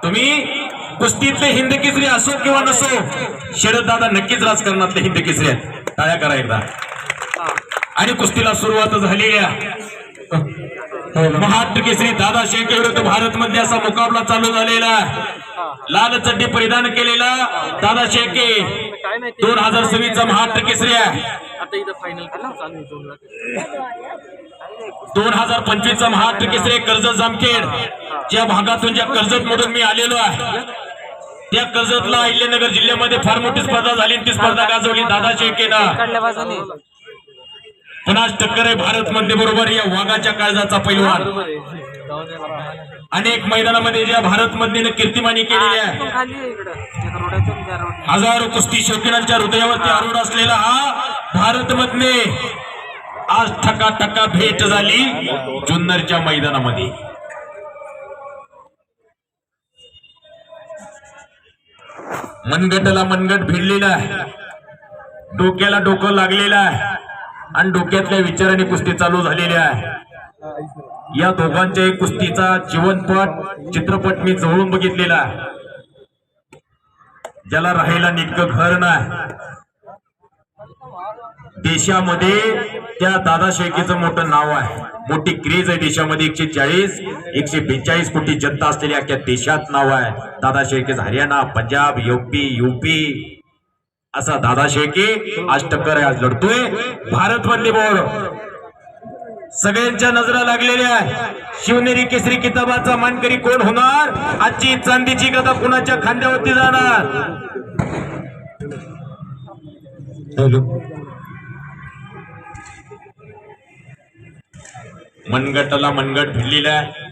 तुम्ही कुस्तीतले हिंद केसरी असो किंवा नसो, शरद दादा नक्कीच राजकारणातले हिंद केसरी आहेत. टाळ्या करा एकदा. आणि कुस्तीला सुरुवात झालेल्या महाराष्ट्र केसरी दादा शेळके विरुद्ध भारत मध्ये असा मुकाबला चालू झालेला. लाल चड्डी परिधान केलेला दादा शेळके 2026 चा महाराष्ट्र केसरी आहे. 2025 चा महाराष्ट्र केसरी कर्जत जामखेड, ज्या भागातून ज्या कर्जत मधून मी आलेलो आहे त्या कर्जतला अहिल्यानगर जिल्ह्यामध्ये फार मोठी स्पर्धा झाली. ती स्पर्धा गाजवली दादा शेळकेनं. पुन्हा टक्कर आहे भारत मध्ये बरोबर या वाघाच्या काळजाचा पैलवान. अनेक मैदानामध्ये ज्या भारत मधले कीर्तिमानी केलेली आहे, हजारो कुस्ती शौकीनांच्या हृदयावरती आरूढ असलेला हा भारत मधले आज ठका भेट झाली जुन्नरच्या मैदानामध्ये. मनगटाला मनगट भिडलेला आहे, डोक्याला डोकं लागलेलं आहे आणि डोक्यातल्या विचाराने कुस्ती चालू झालेली आहे. या दोघांच्या कुस्तीचा जीवनपट चित्रपट मी जवळून बघितलेला आहे. ज्याला राहायला निटकं घर नाही, देशामध्ये त्या दादा शेळकेचं मोठं नाव आहे, मोठी क्रेज आहे देशामध्ये. 140-142 कोटी जनता असलेल्या अख्ख्या देशात नाव आहे दादा शेळकेचं. हरियाणा, पंजाब, यूपी असा दादा शेळके आज टक्कर आहे, आज लढतोय भारत मधले बोर. सगळ्यांच्या नजरा लागलेल्या आहे. शिवनेरी केसरी किताबाचा मानकरी कोण होणार, आजची चांदीची गदा कुणाच्या खांद्यावरती जाणार. मनगटाला मनगट भिडलेला आहे.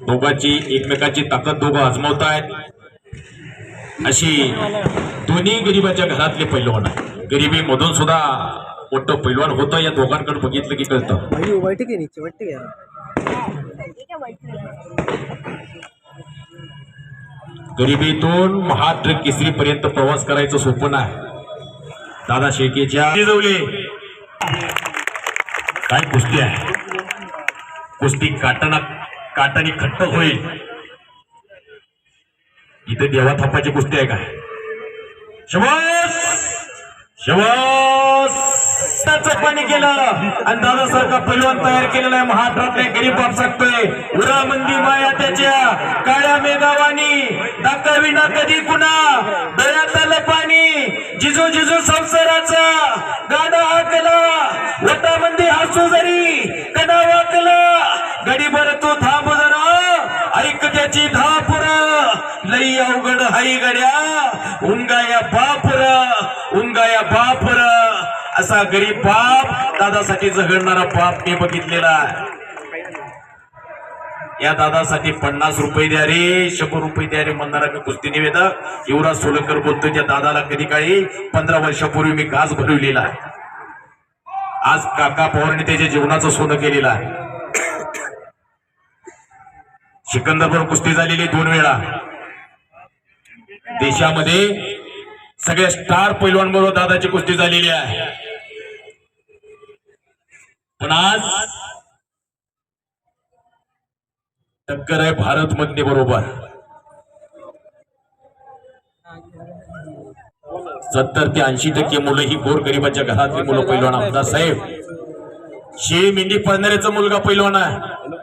दोघांची एकमेकाची ताकद दोघं आजमावतायत. अशी दोन्ही गरिबाच्या घरातले पैलवान आहे. गरिबी मधून सुद्धा मोठं पैलवान होतं. या दोघांकडे बघितलं की कळतं. गरिबीतून महाराष्ट्र केसरी पर्यंत प्रवास करायचं सोपं नाही. दादा शेळकेच्या काय कुस्ती आहे, कुस्ती काटाने खट्ट होईल. इथे देवा थापाची कुस्ती आहे का? पाणी केलं आणि दादा सारखा पैलवान तयार केलेला आहे. महाराष्ट्रातले गरीब बाप सांगतोय, उरा मंदी माया त्याच्या काळ्या मेघावानी, दाखविना कधी कुणा दयात आलं पाणी. जिजू संसाराचा गाडा हाकला, वटा मंदी हसू जरी कदा वाकला. गडीभर तू थांब जरा, ऐक त्याची धापुर लई अवघड हाई गड्या. उंगाया बापुर असा गरीब बाप, दादासाठी झगडणारा बाप मी बघितलेला आहे. या दादासाठी 50 रुपये द्या रे, 100 रुपये द्या रे म्हणणारा मी कुस्ती निवेदक युवराज सोलंकर बोलतोय. त्या दादाला कधी काळी 15 वर्षापूर्वी मी घास भरवलेला आहे. आज काका पवारांनी त्याच्या जीवनाचं सोनं केलेलं आहे. सिकंदरबरोबर कुस्ती झालेली 2 वेळा. देशामध्ये सगळ्या स्टार पैलवानबरोबर दादाची कुस्ती झालेली आहे. पण आज टक्कर आहे भारत मधले बरोबर. 70 ते 80% मुलं ही गोरगरिबाच्या घरातली मुलं पैलवान. आमदार साहेब, शेळी मेंढी पाळणाऱ्याचा मुलगा पैलवान आहे,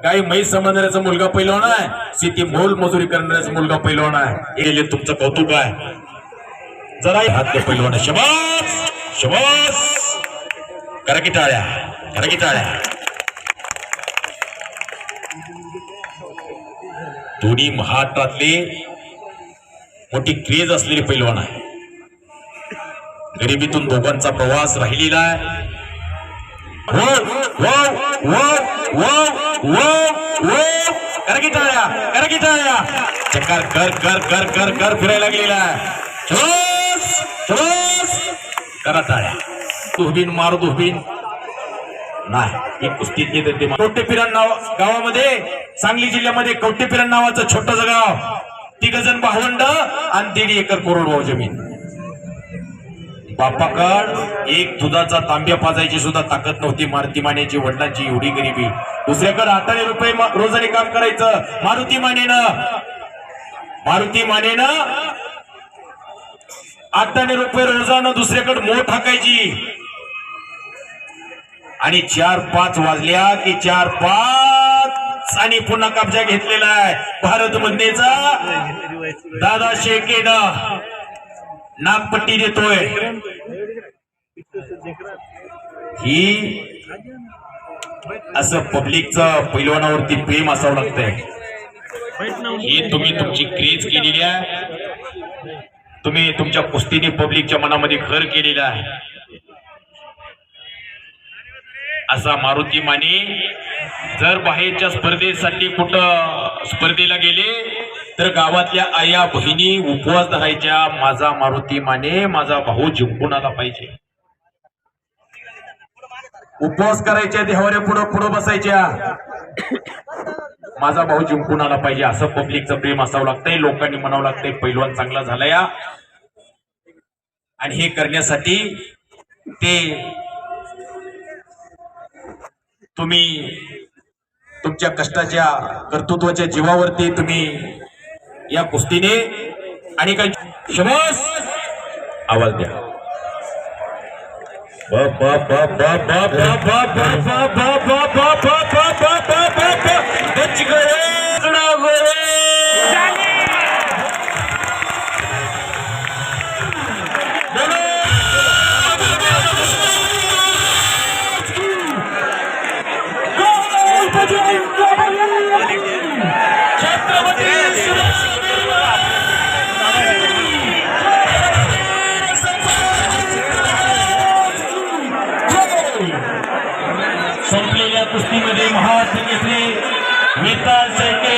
काही म्हैस समजणाऱ्याचा मुलगा पैलवान आहे, शेती मोल मजुरी करणाऱ्याचा मुलगा पैलवान आहे. हे तुमचं कौतुक आहे. जरा हातले पैलवान शबास करा की टाळ्या. दोन्ही महाराष्ट्रातले मोठी क्रेज असलेली पैलवान आहे. गरिबीतून दोघांचा प्रवास राहिलेला आहे. करा की टाळ्या. चक्कर कर फिरायला लागलेला आहे. करा टाळ्या. दुहबीन मारू दुहबीन नाही, ही कुस्तीतली ते कवटेपिरण गावामध्ये, सांगली जिल्ह्यामध्ये कवटेपिरण नावाचं छोटंसं गाव, 3 जण भावंड आणि 1.5 एकर कोरडवाहू जमीन. बापाकड एक दुधाचा तांब्या पाजायची सुद्धा ताकद नव्हती. मारुती मानेची वडिलांची एवढी गरिबी. दुसऱ्याकडे 8 रुपये रोजाने काम करायचं मारुती मानेनं. मारुती मानेनं 8 रुपये रोजानं दुसऱ्याकडे मोठ टाकायची आणि 4-5 वाजल्या की 4-5 आणि पुन्हा कब्जा घेतलेला आहे भारत मधनेचा दादा शेळकेनं नागपट्टी देतोय. ही असं पब्लिकचं पैलवानावरती प्रेम असावं लागतंय. ही तुम्ही तुमची क्रेज केलेली आहे, तुम्ही तुमच्या कुस्तीने पब्लिकच्या मनामध्ये घर केलेलं आहे. असा मारुती माने जर बाहेरच्या स्पर्धेसाठी कुठं स्पर्धेला गेले तर गावातल्या आया बहिणी उपवास धरायच्या, माझा मारुती माने माझा भाऊ जिंकून आला पाहिजे. उपवास करायच्या, देवाऱ्या पुढं पुढं बसायच्या, माझा भाऊ जिंकून आला पाहिजे. असं पब्लिकचं प्रेम असावं लागतंय, लोकांनी म्हणावं लागतंय पैलवान चांगला झाला या. आणि हे करण्यासाठी ते तुम्ही तुमच्या कष्टाच्या कर्तृत्वाच्या जीवावरती तुम्ही या कुस्तीने आणि काही शबास आवाज द्या. संपलेल्या कुस्तीमध्ये महाराष्ट्र केसरी मिताल शेळके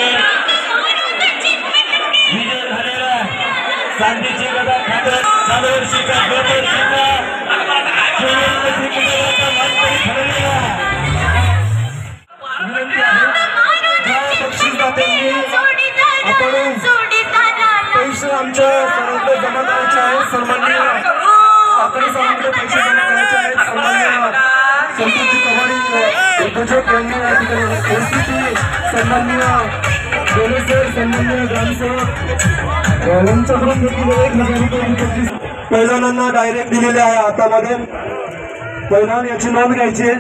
विजय झालेला. चांदीची गदा खातर चालू वर्षीचा गतवर्षीचा आपण पैसे आमच्या सर्वांकडे जमा करायचे आहेत. सन्माननीय आपण सर्वांकडे पैसे जमा करायचे आहेत. सन्माननीय संतोषजी कवाडी उद्योजक यांनी या ठिकाणी परिस्थिती सन्माननीय डोले सर, सन्माननीय ग्रामसेवक यांच्याकडून देखील 1,000 रुपये पैलवानांना डायरेक्ट दिलेले आहे हातामध्ये. पैलवान याची नोंद घ्यायची आहे.